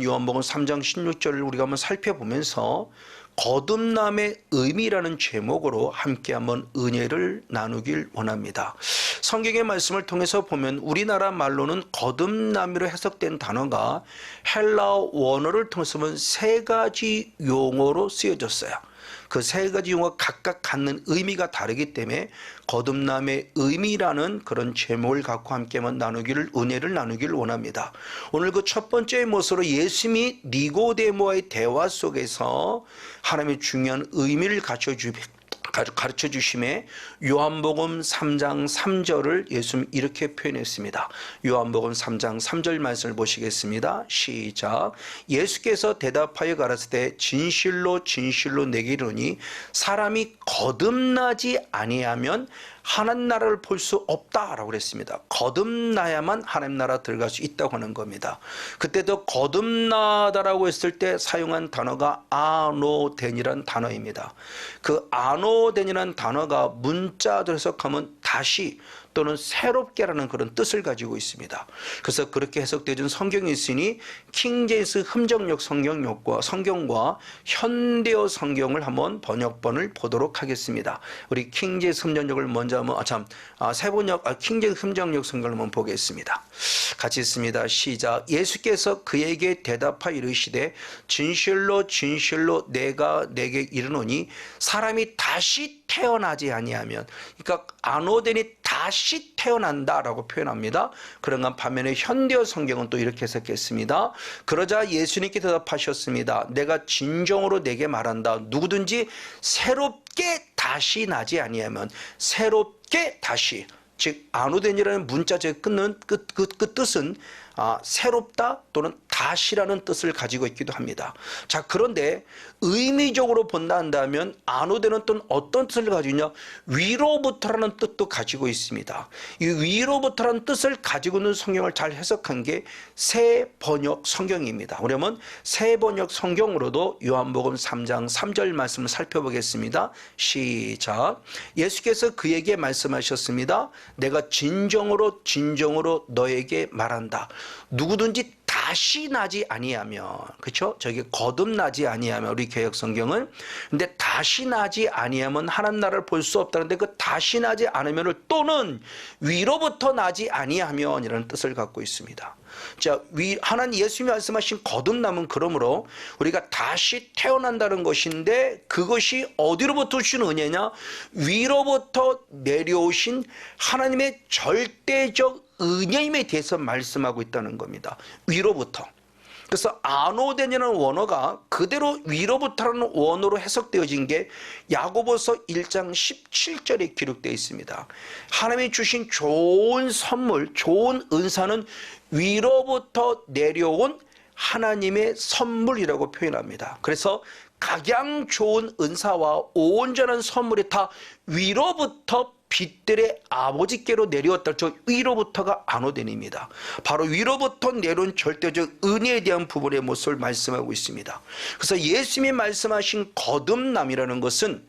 요한복음 3장 16절을 우리가 한번 살펴보면서 거듭남의 의미라는 제목으로 함께 한번 은혜를 나누길 원합니다. 성경의 말씀을 통해서 보면 우리나라 말로는 거듭남이로 해석된 단어가 헬라어 원어를 통해서 보면 세 가지 용어로 쓰여졌어요. 그 세 가지 용어가 각각 갖는 의미가 다르기 때문에 거듭남의 의미라는 그런 제목을 갖고 함께 은혜를 나누기를 원합니다. 오늘 그 첫 번째 모습으로 예수님이 니고데모와의 대화 속에서 하나님의 중요한 의미를 가르쳐 주심에 요한복음 3장 3절을 예수님 이렇게 표현했습니다. 요한복음 3장 3절 말씀을 보시겠습니다. 시작. 예수께서 대답하여 가라사대 진실로 진실로 내게 이르노니 사람이 거듭나지 아니하면 하나님 나라를 볼 수 없다라고 그랬습니다. 거듭나야만 하나님 나라 들어갈 수 있다고 하는 겁니다. 그때도 거듭나다라고 했을 때 사용한 단어가 아노덴이라는 단어입니다. 그 아노덴이라는 단어가 문자로 해석하면 다시 또는 새롭게라는 그런 뜻을 가지고 있습니다. 그래서 그렇게 해석되어진 성경이 있으니 킹제임스 흠정역 성경과 현대어 성경을 한번 번역본을 보도록 하겠습니다. 우리 킹제임스 흠정역을 먼저 한번 킹제임스 흠정역 성경을 한번 보겠습니다. 같이 있습니다. 시작. 예수께서 그에게 대답하여 이르시되 진실로 진실로 내가 내게 이르노니 사람이 다시 태어나지 아니하면, 그러니까 아노덴이 다시 태어난다라고 표현합니다. 그런가 반면에 현대어 성경은 또 이렇게 해석했습니다. 그러자 예수님께 대답하셨습니다. 내가 진정으로 내게 말한다. 누구든지 새롭게 다시 나지 아니하면, 새롭게 다시, 즉 아노덴이라는 문자적에 끊는 그 뜻은 새롭다 또는 다시라는 뜻을 가지고 있기도 합니다. 자, 그런데 의미적으로 본다 한다면 아노덴은 또 어떤 뜻을 가지고 있냐? 위로부터라는 뜻도 가지고 있습니다. 이 위로부터라는 뜻을 가지고 있는 성경을 잘 해석한 게 새 번역 성경입니다. 그러면 새 번역 성경으로도 요한복음 3장 3절 말씀을 살펴보겠습니다. 시작. 예수께서 그에게 말씀하셨습니다. 내가 진정으로 진정으로 너에게 말한다. 누구든지 다시 나지 아니하면, 그렇죠? 저기 거듭나지 아니하면, 우리 개역 성경은. 근데 다시 나지 아니하면 하나님 나라를 볼 수 없다는데, 그 다시 나지 않으면 또는 위로부터 나지 아니하면이라는 뜻을 갖고 있습니다. 자, 하나님 예수님이 말씀하신 거듭남은 그러므로 우리가 다시 태어난다는 것인데, 그것이 어디로부터 오신 은혜냐? 위로부터 내려오신 하나님의 절대적 은혜임에 대해서 말씀하고 있다는 겁니다. 위로부터. 그래서 아노덴이라는 원어가 그대로 위로부터라는 원어로 해석되어진 게 야고보서 1장 17절에 기록되어 있습니다. 하나님이 주신 좋은 선물, 좋은 은사는 위로부터 내려온 하나님의 선물이라고 표현합니다. 그래서 각양 좋은 은사와 온전한 선물이 다 위로부터 빛들의 아버지께로 내려왔다. 저 위로부터가 아노덴입니다. 바로 위로부터 내려온 절대적 은혜에 대한 부분의 모습을 말씀하고 있습니다. 그래서 예수님이 말씀하신 거듭남이라는 것은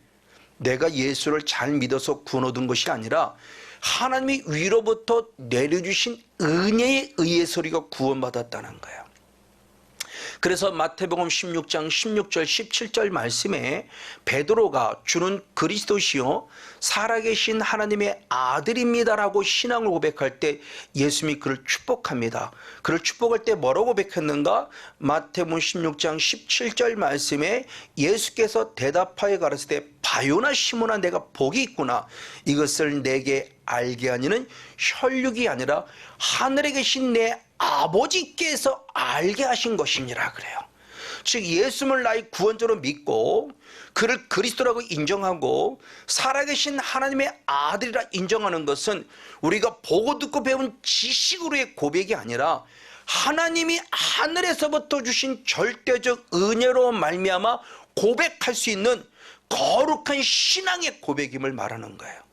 내가 예수를 잘 믿어서 구원 얻은 것이 아니라 하나님이 위로부터 내려주신 은혜에 의해서 우리가 구원받았다는 거예요. 그래서 마태복음 16장 16절 17절 말씀에 베드로가 주는 그리스도시요 살아계신 하나님의 아들입니다라고 신앙을 고백할 때 예수님이 그를 축복합니다. 그를 축복할 때 뭐라고 고백했는가? 마태복음 16장 17절 말씀에 예수께서 대답하여 가라사대 바요나 시몬아 내가 복이 있구나. 이것을 내게 알게 하니는 혈육이 아니라 하늘에 계신 내 아버지께서 알게 하신 것이니라 그래요. 즉 예수님을 나의 구원자로 믿고 그를 그리스도라고 인정하고 살아계신 하나님의 아들이라 인정하는 것은 우리가 보고 듣고 배운 지식으로의 고백이 아니라 하나님이 하늘에서부터 주신 절대적 은혜로 말미암아 고백할 수 있는 거룩한 신앙의 고백임을 말하는 거예요.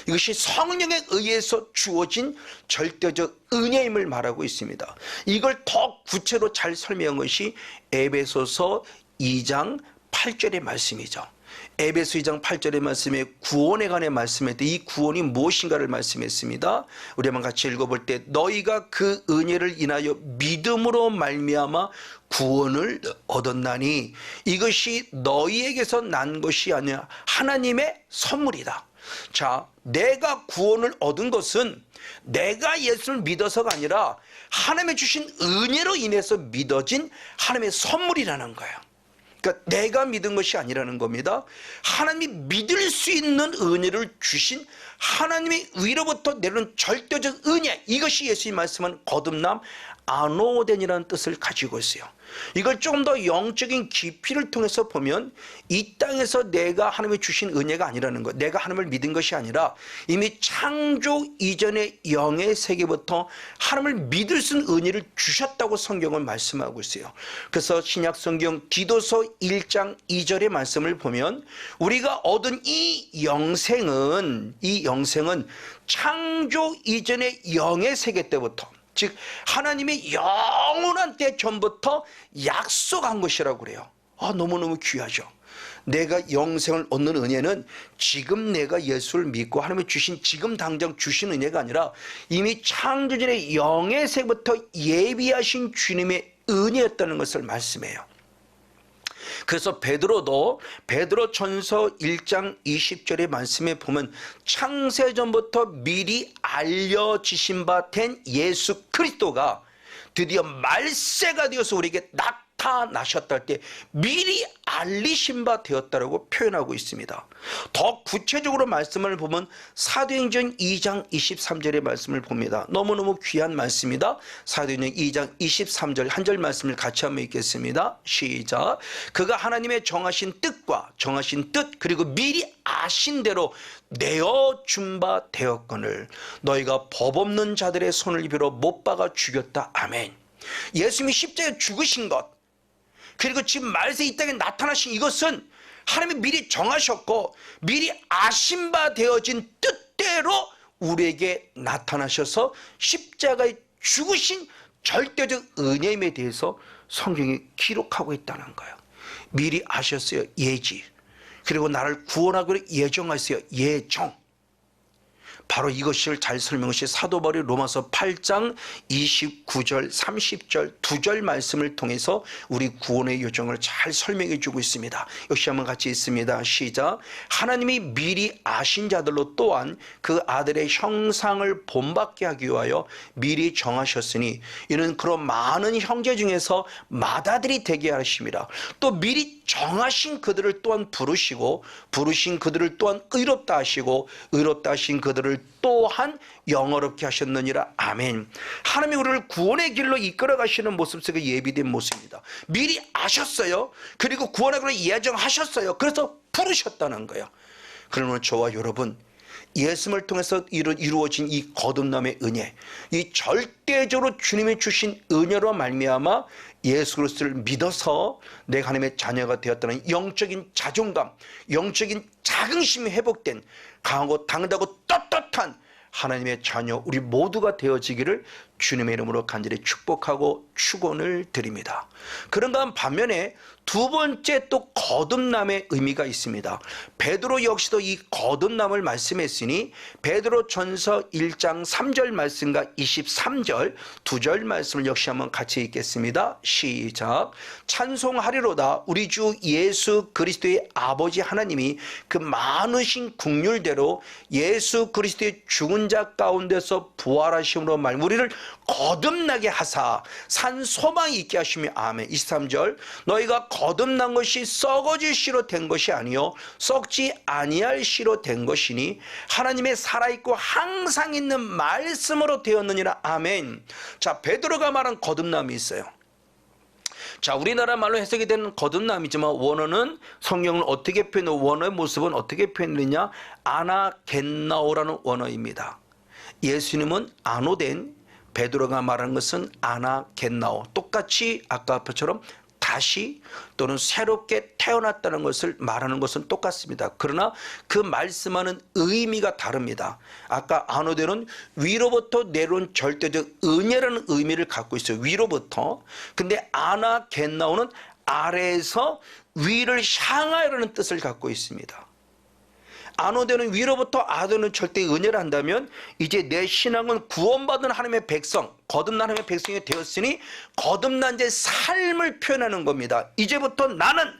이것이 성령에 의해서 주어진 절대적 은혜임을 말하고 있습니다. 이걸 더 구체로 잘 설명한 것이 에베소서 2장 8절의 말씀이죠. 에베소 2장 8절의 말씀에 구원에 관해 말씀했는데 이 구원이 무엇인가를 말씀했습니다. 우리 한번 같이 읽어볼 때 너희가 그 은혜를 인하여 믿음으로 말미암아 구원을 얻었나니 이것이 너희에게서 난 것이 아니라 하나님의 선물이다. 자, 내가 구원을 얻은 것은 내가 예수를 믿어서가 아니라 하나님의 주신 은혜로 인해서 믿어진 하나님의 선물이라는 거예요. 그러니까 내가 믿은 것이 아니라는 겁니다. 하나님이 믿을 수 있는 은혜를 주신 하나님의 위로부터 내려오는 절대적 은혜, 이것이 예수님이 말씀한 거듭남, 아노덴이라는 뜻을 가지고 있어요. 이걸 조금 더 영적인 깊이를 통해서 보면 이 땅에서 내가 하나님이 주신 은혜가 아니라는 것, 내가 하나님을 믿은 것이 아니라 이미 창조 이전의 영의 세계부터 하나님을 믿을 수 있는 은혜를 주셨다고 성경은 말씀하고 있어요. 그래서 신약 성경 디도서 1장 2절의 말씀을 보면 우리가 얻은 이 영생은 창조 이전의 영의 세계 때부터, 즉 하나님의 영원한 때 전부터 약속한 것이라고 그래요. 너무너무 귀하죠. 내가 영생을 얻는 은혜는 지금 내가 예수를 믿고 하나님이 주신 지금 당장 주신 은혜가 아니라 이미 창조전의 영의 세부터 예비하신 주님의 은혜였다는 것을 말씀해요. 그래서 베드로도 베드로전서 1장 20절의 말씀에 보면 창세전부터 미리 알려지신 바 된 예수 그리스도가 드디어 말세가 되어서 우리에게 나타나셨다 할 때 미리 알리신 바 되었다라고 표현하고 있습니다. 더 구체적으로 말씀을 보면 사도행전 2장 23절의 말씀을 봅니다. 너무너무 귀한 말씀이다. 사도행전 2장 23절 한 절 말씀을 같이 한번 읽겠습니다. 시작. 그가 하나님의 정하신 뜻과 정하신 뜻 그리고 미리 아신 대로 내어준 바 되었거늘 너희가 법 없는 자들의 손을 빌어 못 박아 죽였다. 아멘. 예수님이 십자가에 죽으신 것 그리고 지금 말세 이 땅에 나타나신 이것은 하나님이 미리 정하셨고 미리 아신 바 되어진 뜻대로 우리에게 나타나셔서 십자가에 죽으신 절대적 은혜임에 대해서 성경이 기록하고 있다는 거예요. 미리 아셨어요. 예지. 그리고 나를 구원하기로 예정하셨어요. 예정. 바로 이것을 잘 설명한 것이 사도 바울이 로마서 8장 29절 30절 두 절 말씀을 통해서 우리 구원의 요정을 잘 설명해 주고 있습니다. 역시 한번 같이 있습니다. 시작. 하나님이 미리 아신 자들로 또한 그 아들의 형상을 본받게 하기 위하여 미리 정하셨으니 이는 그런 많은 형제 중에서 맏아들이 되게 하심이라. 또 미리 정하신 그들을 또한 부르시고 부르신 그들을 또한 의롭다 하시고 의롭다 하신 그들을 또한 영어롭게 하셨느니라. 아멘. 하나님이 우리를 구원의 길로 이끌어 가시는 모습 속에 예비된 모습입니다. 미리 아셨어요. 그리고 구원하기로 예정하셨어요. 그래서 부르셨다는 거예요. 그러면 저와 여러분 예수님을 통해서 이루어진 이 거듭남의 은혜, 이 절대적으로 주님이 주신 은혜로 말미암아 예수 그리스도를 믿어서 내가 하나님의 자녀가 되었다는 영적인 자존감, 영적인 자긍심이 회복된 강하고 당당하고 떳떳한 하나님의 자녀 우리 모두가 되어지기를 주님의 이름으로 간절히 축복하고 축원을 드립니다. 그런가 반면에 두 번째 또 거듭남의 의미가 있습니다. 베드로 역시도 이 거듭남을 말씀했으니 베드로 전서 1장 3절 말씀과 23절 두 절 말씀을 역시 한번 같이 읽겠습니다. 시작. 찬송하리로다 우리 주 예수 그리스도의 아버지 하나님이 그 많으신 긍휼대로 예수 그리스도의 죽은 자 가운데서 부활하심으로 말 우리를 거듭나게 하사 산 소망이 있게 하시며 아멘. 23절 너희가 거듭난 것이 썩어질 씨로 된 것이 아니요 썩지 아니할 씨로 된 것이니 하나님의 살아있고 항상 있는 말씀으로 되었느니라. 아멘. 자, 베드로가 말한 거듭남이 있어요. 자, 우리나라 말로 해석이 되는 거듭남이지만 원어는 성경을 어떻게 표현해 원어의 모습은 어떻게 표현했느냐 아나겟나오라는 원어입니다. 예수님은 아노된 베드로가 말하는 것은 아나겟나오 똑같이 아까처럼 다시 또는 새롭게 태어났다는 것을 말하는 것은 똑같습니다. 그러나 그 말씀하는 의미가 다릅니다. 아까 아노덴은 위로부터 내려온 절대적 은혜라는 의미를 갖고 있어요. 위로부터. 근데 아나겟나오는 아래에서 위를 향하여라는 뜻을 갖고 있습니다. 안오되는 위로부터 아도는 절대 은혜를 한다면 이제 내 신앙은 구원받은 하나님의 백성, 거듭난 하나님의 백성이 되었으니 거듭난 자의 삶을 표현하는 겁니다. 이제부터 나는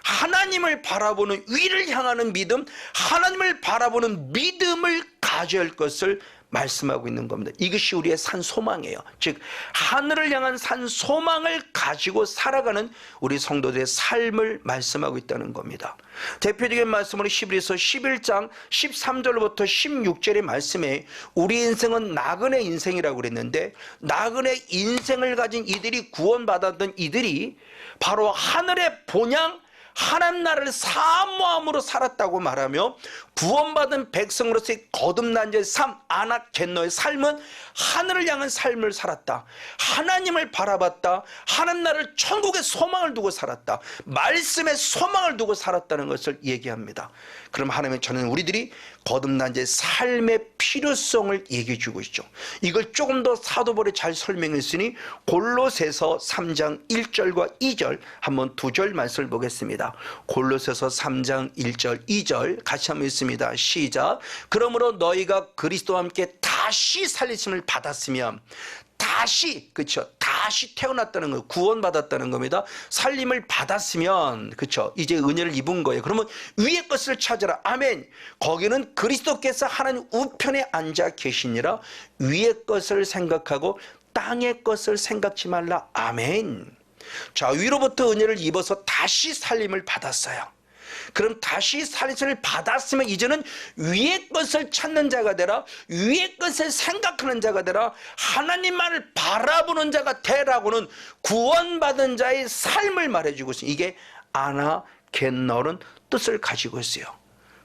하나님을 바라보는 위를 향하는 믿음, 하나님을 바라보는 믿음을 가져야 할 것을 말씀하고 있는 겁니다. 이것이 우리의 산 소망이에요. 즉 하늘을 향한 산 소망을 가지고 살아가는 우리 성도들의 삶을 말씀하고 있다는 겁니다. 대표적인 말씀으로 히브리서 11장 13절부터 16절의 말씀에 우리 인생은 나그네 인생이라고 그랬는데, 나그네 인생을 가진 이들이 구원받았던 이들이 바로 하늘의 본향 하나님 나라를 사모함으로 살았다고 말하며, 구원받은 백성으로서의 거듭난 자의 삶, 아낙겐노의 삶은 하늘을 향한 삶을 살았다. 하나님을 바라봤다. 하나님 나라를 천국의 소망을 두고 살았다. 말씀의 소망을 두고 살았다는 것을 얘기합니다. 그럼 하나님은 저는 우리들이 거듭난 자의 삶의 필요성을 얘기해 주고 있죠. 이걸 조금 더 사도 바울이 잘 설명했으니 골로새서 3장 1절과 2절 한번 두 절 말씀을 보겠습니다. 골로새서 3장 1절 2절 같이 한번 읽습니다. 시작. 그러므로 너희가 그리스도와 함께 다시 살리심을 받았으면, 다시, 그렇죠, 다시 태어났다는 거예요. 구원받았다는 겁니다. 살림을 받았으면, 그렇죠, 이제 은혜를 입은 거예요. 그러면 위의 것을 찾아라. 아멘. 거기는 그리스도께서 하나님 우편에 앉아 계시니라. 위의 것을 생각하고 땅의 것을 생각지 말라. 아멘. 자, 위로부터 은혜를 입어서 다시 살림을 받았어요. 그럼 다시 살림을 받았으면 이제는 위의 것을 찾는 자가 되라. 위의 것을 생각하는 자가 되라. 하나님만을 바라보는 자가 되라고는 구원받은 자의 삶을 말해주고 있어요. 이게 아나겐노는 뜻을 가지고 있어요.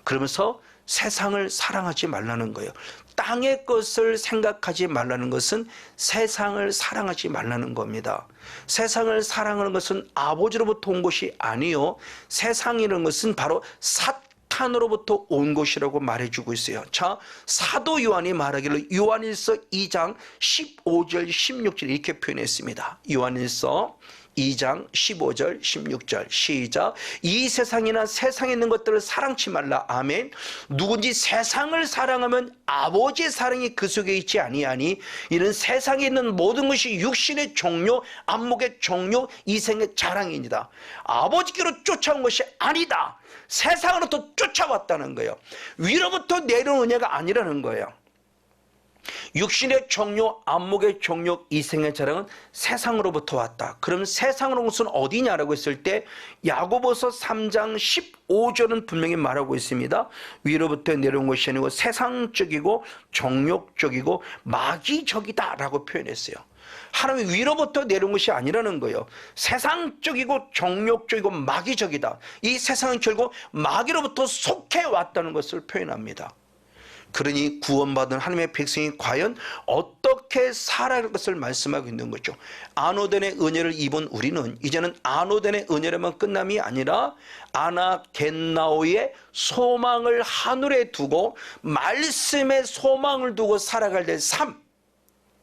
그러면서 세상을 사랑하지 말라는 거예요. 땅의 것을 생각하지 말라는 것은 세상을 사랑하지 말라는 겁니다. 세상을 사랑하는 것은 아버지로부터 온 것이 아니요, 세상이라는 것은 바로 사탄으로부터 온 것이라고 말해주고 있어요. 자, 사도 요한이 말하기를 요한일서 2장 15절 16절 이렇게 표현했습니다. 요한일서 2장 15절 16절 시작. 이 세상이나 세상에 있는 것들을 사랑치 말라. 아멘. 누군지 세상을 사랑하면 아버지의 사랑이 그 속에 있지 아니하니, 이는 세상에 있는 모든 것이 육신의 종료, 안목의 종료, 이생의 자랑입니다. 아버지께로 쫓아온 것이 아니다. 세상으로부터 쫓아왔다는 거예요. 위로부터 내려온 은혜가 아니라는 거예요. 육신의 종료, 안목의 종료, 이생의 자랑은 세상으로부터 왔다. 그럼 세상으로 온 것은 어디냐라고 했을 때 야고보서 3장 15절은 분명히 말하고 있습니다. 위로부터 내려온 것이 아니고 세상적이고 종욕적이고 마귀적이다 라고 표현했어요. 하나님이 위로부터 내려온 것이 아니라는 거예요. 세상적이고 종욕적이고 마귀적이다. 이 세상은 결국 마귀로부터 속해 왔다는 것을 표현합니다. 그러니 구원받은 하나님의 백성이 과연 어떻게 살아야 할 것을 말씀하고 있는 거죠. 아노덴의 은혜를 입은 우리는 이제는 아노덴의 은혜로만 끝남이 아니라 아나겐나오의 소망을 하늘에 두고 말씀의 소망을 두고 살아갈 때 삶.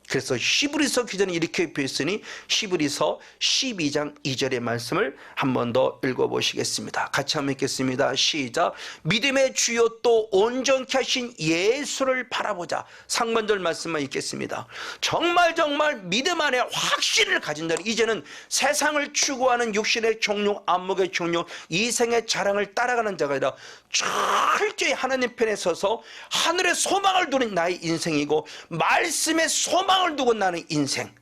그래서 히브리서 기자는 이렇게 표했으니 히브리서 12장 2절의 말씀을 한 번 더 읽어보시겠습니다. 같이 한번 읽겠습니다. 시작. 믿음의 주요 또 온전케 하신 예수를 바라보자. 상반절 말씀만 읽겠습니다. 정말 믿음 안에 확신을 가진 자는 이제는 세상을 추구하는 육신의 종료, 안목의 종료, 이생의 자랑을 따라가는 자가 아니라 철저히 하나님 편에 서서 하늘의 소망을 두는 나의 인생이고 말씀의 소망을 두고 나는 인생.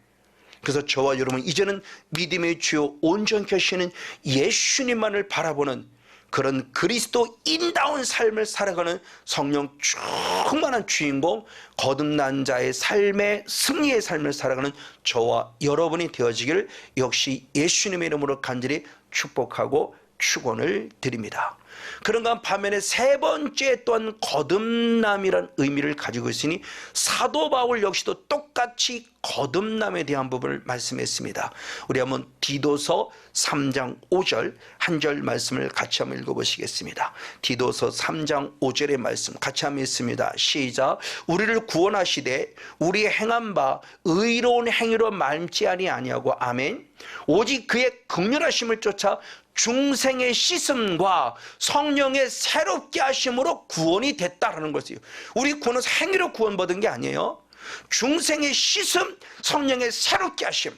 그래서 저와 여러분 이제는 믿음의 주요 온전케 하시는 예수님만을 바라보는 그런 그리스도인다운 삶을 살아가는 성령 충만한 주인공, 거듭난 자의 삶의 승리의 삶을 살아가는 저와 여러분이 되어지기를 역시 예수님의 이름으로 간절히 축복하고 축원을 드립니다. 그런가 반면에 세 번째 또한 거듭남이란 의미를 가지고 있으니 사도 바울 역시도 똑같이 거듭남에 대한 부분을 말씀했습니다. 우리 한번 디도서 3장 5절 한 절 말씀을 같이 한번 읽어보시겠습니다. 디도서 3장 5절의 말씀 같이 한번 읽습니다. 시작. 우리를 구원하시되 우리의 행한 바 의로운 행위로 말지 아니하고 아멘. 오직 그의 긍휼하심을 쫓아 중생의 씻음과 성령의 새롭게 하심으로 구원이 됐다라는 것이에요. 우리 구원은 행위로 구원받은 게 아니에요. 중생의 씻음, 성령의 새롭게 하심.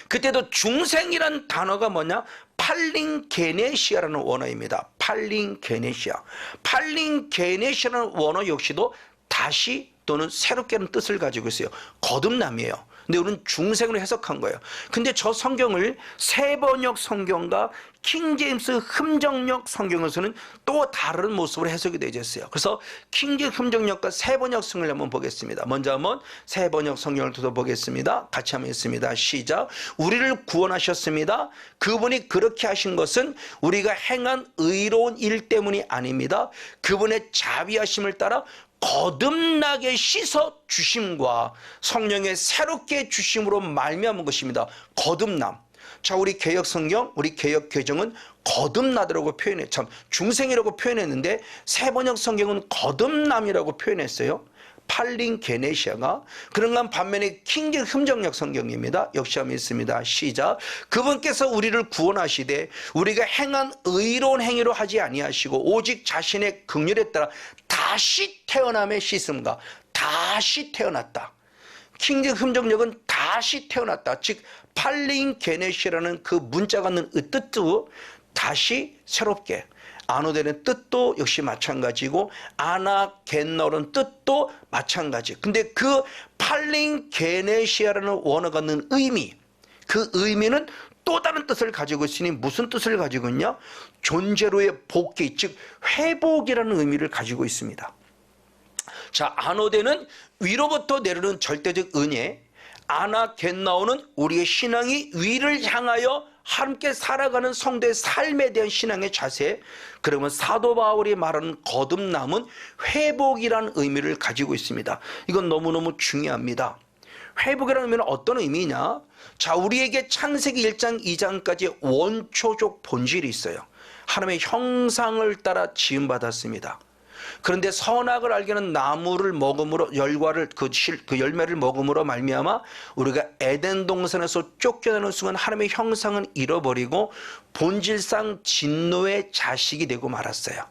그때도 중생이란 단어가 뭐냐? 팔링게네시아라는 원어입니다. 팔링게네시아. 팔링게네시아라는 원어 역시도 다시 또는 새롭게 하는 뜻을 가지고 있어요. 거듭남이에요. 근데 우리는 중생으로 해석한 거예요. 근데 저 성경을 세번역 성경과 킹제임스 흠정역 성경에서는 또 다른 모습으로 해석이 되어 있어요. 그래서 킹제임스 흠정역과 세번역 성경을 한번 보겠습니다. 먼저 한번 세번역 성경을 뜯어보겠습니다. 같이 한번 읽습니다. 시작. 우리를 구원하셨습니다. 그분이 그렇게 하신 것은 우리가 행한 의로운 일 때문이 아닙니다. 그분의 자비하심을 따라 거듭나게 씻어 주심과 성령의 새롭게 주심으로 말미암은 것입니다. 거듭남. 자, 우리 개역 성경, 우리 개역 개정은 거듭나더라고 표현해. 참 중생이라고 표현했는데 세번역 성경은 거듭남이라고 표현했어요. 팔링게네시아가. 그런가 반면에 킹제 흠정역 성경입니다. 역시 한번 있습니다. 시작. 그분께서 우리를 구원하시되 우리가 행한 의로운 행위로 하지 아니하시고 오직 자신의 긍휼에 따라 다시 태어남의 씻음과 다시 태어났다. 킹제 흠정역은 다시 태어났다. 즉 팔링게네시아라는 그 문자 갖는 뜻도 다시 새롭게. 아노데는 뜻도 역시 마찬가지고 아나겐너는 뜻도 마찬가지. 근데 그 팔링게네시아라는 원어가 갖는 의미, 그 의미는 또 다른 뜻을 가지고 있으니 무슨 뜻을 가지고 있냐? 존재로의 복귀, 즉 회복이라는 의미를 가지고 있습니다. 자, 아노데는 위로부터 내려오는 절대적 은혜, 아나겐나오는 우리의 신앙이 위를 향하여 함께 살아가는 성도의 삶에 대한 신앙의 자세. 그러면 사도 바울이 말하는 거듭남은 회복이라는 의미를 가지고 있습니다. 이건 너무너무 중요합니다. 회복이라는 의미는 어떤 의미냐? 자, 우리에게 창세기 1장 2장까지 원초적 본질이 있어요. 하나님의 형상을 따라 지음받았습니다. 그런데 선악을 알게 하는 나무를 먹음으로 열과를 그 열매를 먹음으로 말미암아 우리가 에덴 동산에서 쫓겨나는 순간 하나님의 형상은 잃어버리고 본질상 진노의 자식이 되고 말았어요.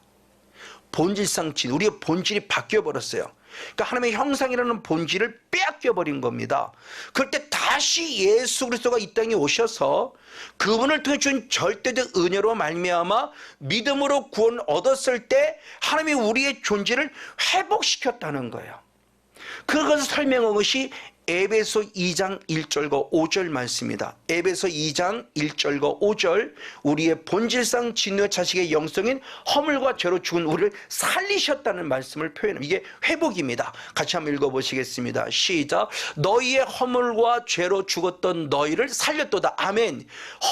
본질상 우리의 본질이 바뀌어 버렸어요. 그러니까 하나님의 형상이라는 본질을 빼앗겨 버린 겁니다. 그럴 때 다시 예수 그리스도가 이 땅에 오셔서 그분을 통해 준 절대적 은혜로 말미암아 믿음으로 구원을 얻었을 때 하나님이 우리의 존재를 회복시켰다는 거예요. 그것을 설명한 것이 에베소 2장 1절과 5절 말씀입니다. 에베소 2장 1절과 5절 우리의 본질상 진노의 자식의 영성인 허물과 죄로 죽은 우리를 살리셨다는 말씀을 표현합니다. 이게 회복입니다. 같이 한번 읽어보시겠습니다. 시작. 너희의 허물과 죄로 죽었던 너희를 살렸도다. 아멘.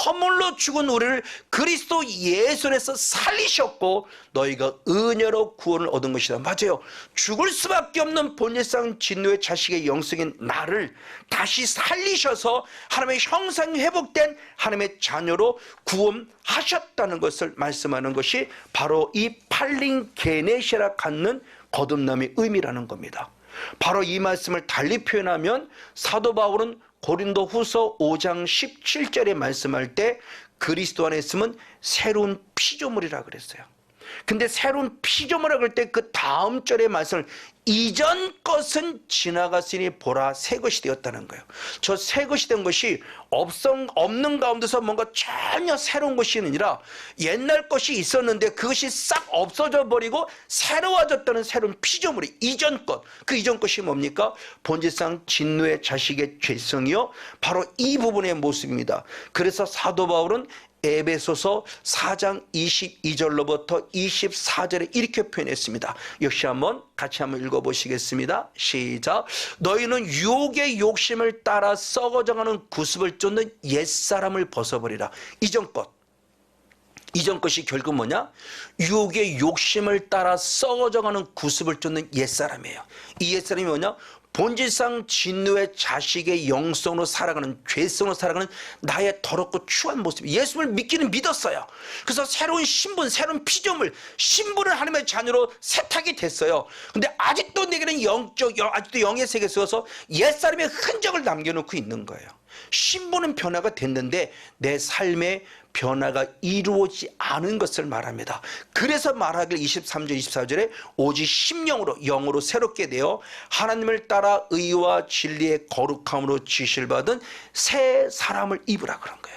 허물로 죽은 우리를 그리스도 예수 안에서 살리셨고 너희가 은혜로 구원을 얻은 것이다. 맞아요. 죽을 수밖에 없는 본질상 진노의 자식의 영성인 나를 다시 살리셔서 하나님의 형상이 회복된 하나님의 자녀로 구원하셨다는 것을 말씀하는 것이 바로 이 팔링게네시아라 갖는 거듭남의 의미라는 겁니다. 바로 이 말씀을 달리 표현하면 사도 바울은 고린도 후서 5장 17절에 말씀할 때 그리스도 안에 있으면 새로운 피조물이라 그랬어요. 근데 새로운 피조물이라 그럴 때 그 다음 절의 말씀을 이전 것은 지나갔으니 보라 새 것이 되었다는 거예요. 저 새 것이 된 것이 없는 가운데서 뭔가 전혀 새로운 것이 아니라 옛날 것이 있었는데 그것이 싹 없어져 버리고 새로워졌다는 새로운 피조물이 이전 것. 그 이전 것이 뭡니까? 본질상 진노의 자식의 죄성이요. 바로 이 부분의 모습입니다. 그래서 사도 바울은 에베소서 4장 22절로부터 24절에 이렇게 표현했습니다. 역시 같이 한번 읽어보시겠습니다. 시작. 너희는 유혹의 욕심을 따라 썩어져가는 구습을 쫓는 옛사람을 벗어버리라. 이전 것. 이전 것이 결국 뭐냐? 유혹의 욕심을 따라 썩어져가는 구습을 쫓는 옛사람이에요. 이 옛사람이 뭐냐? 본질상 진노의 자식의 영성으로 살아가는, 죄성으로 살아가는 나의 더럽고 추한 모습. 예수를 믿기는 믿었어요. 그래서 새로운 신분, 새로운 피조물, 신분을 하나님의 자녀로 세탁이 됐어요. 근데 아직도 내게는 아직도 영의 세계에 있어서 옛사람의 흔적을 남겨놓고 있는 거예요. 신분은 변화가 됐는데 내 삶의 변화가 이루어지지 않은 것을 말합니다. 그래서 말하길 23절 24절에 오직 심령으로 영으로 새롭게 되어 하나님을 따라 의와 진리의 거룩함으로 지시를 받은 새 사람을 입으라 그런 거예요.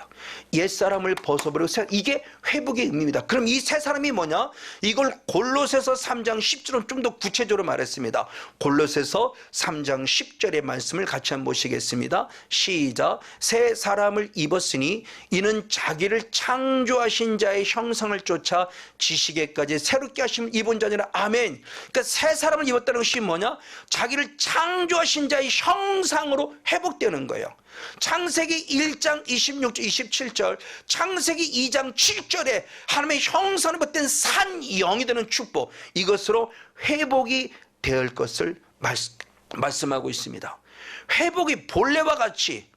옛사람을 벗어버리고 이게 회복의 의미입니다. 그럼 이 새 사람이 뭐냐? 이걸 골로새서 3장 10절은 좀 더 구체적으로 말했습니다. 골로새서 3장 10절의 말씀을 같이 한번 보시겠습니다. 시작. 새 사람을 입었으니 이는 자기를 창조하신 자의 형상을 쫓아 지식에까지 새롭게 하심을 입은 자니라. 아멘. 그러니까 새 사람을 입었다는 것이 뭐냐? 자기를 창조하신 자의 형상으로 회복되는 거예요. 창세기 1장 26절 27절, 창세기 2장 7절에 하나님의 형상으로 벗된 산 영이 되는 축복, 이것으로 회복이 될 것을 말씀하고 있습니다. 회복이 본래와 같이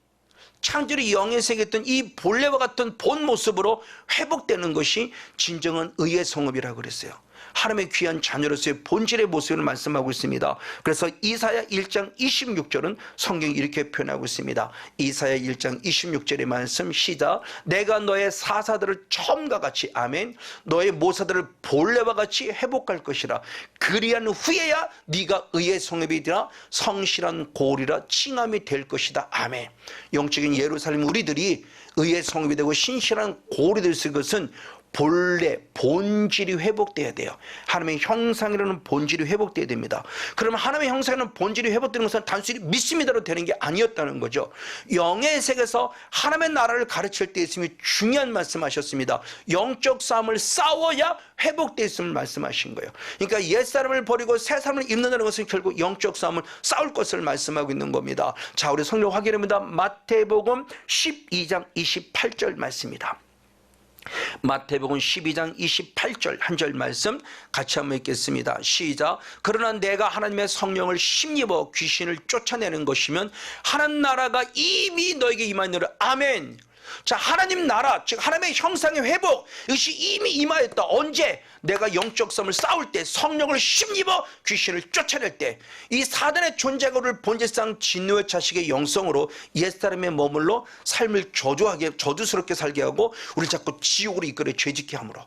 창조의 영의 세계에 있던 이 본래와 같은 본 모습으로 회복되는 것이 진정한 의의 성읍이라고 그랬어요. 하나님의 귀한 자녀로서의 본질의 모습을 말씀하고 있습니다. 그래서 이사야 1장 26절은 성경이 이렇게 표현하고 있습니다. 이사야 1장 26절의 말씀 시작. 내가 너의 사사들을 처음과 같이 아멘 너의 모사들을 본래와 같이 회복할 것이라. 그리한 후에야 네가 의의 성읍이 되라 성실한 고리라 칭함이 될 것이다. 아멘. 영적인 예루살렘 우리들이 의의 성읍이 되고 신실한 고리 될 것은 본래 본질이 회복돼야 돼요. 하나님의 형상이라는 본질이 회복돼야 됩니다. 그러면 하나님의 형상이라는 본질이 회복되는 것은 단순히 믿습니다로 되는 게 아니었다는 거죠. 영의 세계에서 하나님의 나라를 가르칠 때 있으면 중요한 말씀하셨습니다. 영적 싸움을 싸워야 회복돼 있음을 말씀하신 거예요. 그러니까 옛사람을 버리고 새사람을 입는다는 것은 결국 영적 싸움을 싸울 것을 말씀하고 있는 겁니다. 자, 우리 성경 확인합니다. 마태복음 12장 28절 말씀입니다. 마태복음 12장 28절 한 절 말씀 같이 한번 읽겠습니다. 시작. 그러나 내가 하나님의 성령을 힘입어 귀신을 쫓아내는 것이면 하나님 나라가 이미 너에게 임하느니라. 아멘. 자, 하나님 나라, 즉 하나님의 형상의 회복, 이것이 이미 임하였다. 언제? 내가 영적 싸움을 싸울 때, 성령을 힘입어 귀신을 쫓아낼 때, 이 사단의 존재가 본질상 진노의 자식의 영성으로 옛사람의 머물러 삶을 저주스럽게 살게 하고 우리를 자꾸 지옥으로 이끌어 죄짓게 함으로.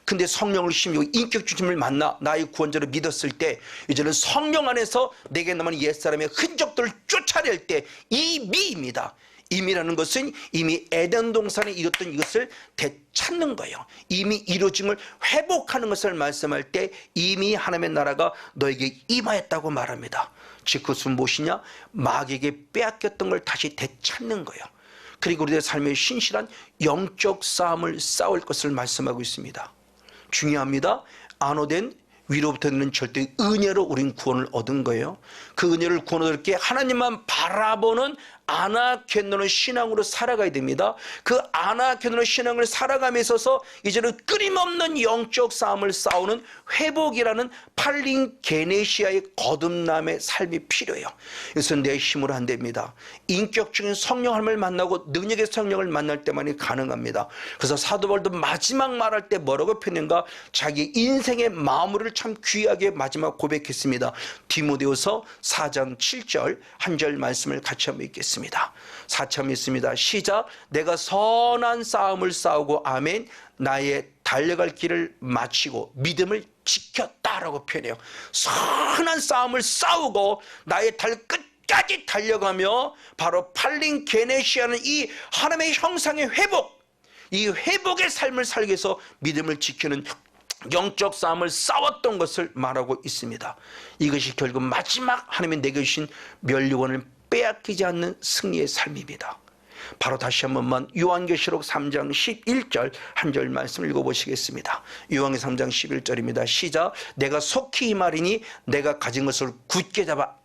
근데 성령을 힘입어 인격 주님을 만나 나의 구원자로 믿었을 때 이제는 성령 안에서 내게 남은 옛사람의 흔적들을 쫓아낼 때 이미입니다. 이미라는 것은 이미 에덴 동산에 이뤘던 이것을 되찾는 거예요. 이미 이루어진 걸 회복하는 것을 말씀할 때 이미 하나님의 나라가 너에게 임하였다고 말합니다. 즉 그것은 무엇이냐? 마귀에게 빼앗겼던 걸 다시 되찾는 거예요. 그리고 우리의 삶의 신실한 영적 싸움을 싸울 것을 말씀하고 있습니다. 중요합니다. 안호된 위로부터는 절대 은혜로 우린 구원을 얻은 거예요. 그 은혜를 구원 얻을 게 하나님만 바라보는 아나케노는 신앙으로 살아가야 됩니다. 그 아나케노는 신앙을 살아감에 있어서 이제는 끊임없는 영적 싸움을 싸우는 회복이라는 팔린 게네시아의 거듭남의 삶이 필요해요. 그래서 내 힘으로 안 됩니다. 인격적인 성령 하나님을 만나고 능력의 성령을 만날 때만이 가능합니다. 그래서 사도 바울도 마지막 말할 때 뭐라고 표현했는가? 자기 인생의 마무리를 참 귀하게 마지막 고백했습니다. 디모데후서 4장 7절 한 절 말씀을 같이 한번 읽겠습니다. 4참 있습니다. 시작. 내가 선한 싸움을 싸우고 아멘 나의 달려갈 길을 마치고 믿음을 지켰다라고 표현해요. 선한 싸움을 싸우고 나의 끝까지 달려가며 바로 팔린 게네시아는 이 하나님의 형상의 회복, 이 회복의 삶을 살기 위해서 믿음을 지키는 영적 싸움을 싸웠던 것을 말하고 있습니다. 이것이 결국 마지막 하나님이 내게 주신 면류관을 빼앗기지 않는 승리의 삶입니다. 바로 다시 한 번만 요한계시록 3장 11절 한 절 말씀 읽어보시겠습니다. 요한계시록 3장 11절입니다. 시작. 내가 속히 이 말이니 내가 가진 것을 굳게 잡아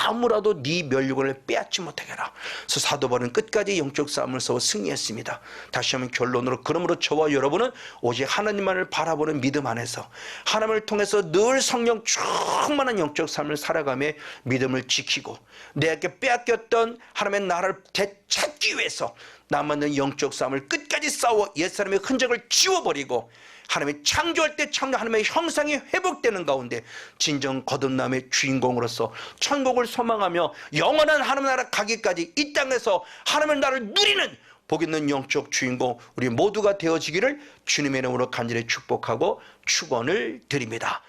아무라도 네 멸류관을 빼앗지 못하게 하라. 그래서 사도 바울은 끝까지 영적 싸움을 싸워 승리했습니다. 다시 한번 결론으로, 그러므로 저와 여러분은 오직 하나님만을 바라보는 믿음 안에서 하나님을 통해서 늘 성령 충만한 영적 삶을 살아가며 믿음을 지키고 내게 빼앗겼던 하나님의 나라를 되찾기 위해서 남아있는 영적 싸움을 끝까지 싸워 옛사람의 흔적을 지워버리고 하나님의 창조할 때 하나님의 형상이 회복되는 가운데 진정 거듭남의 주인공으로서 천국을 소망하며 영원한 하나님 나라 가기까지 이 땅에서 하나님의 나라를 누리는 복 있는 영적 주인공 우리 모두가 되어지기를 주님의 이름으로 간절히 축복하고 축원을 드립니다.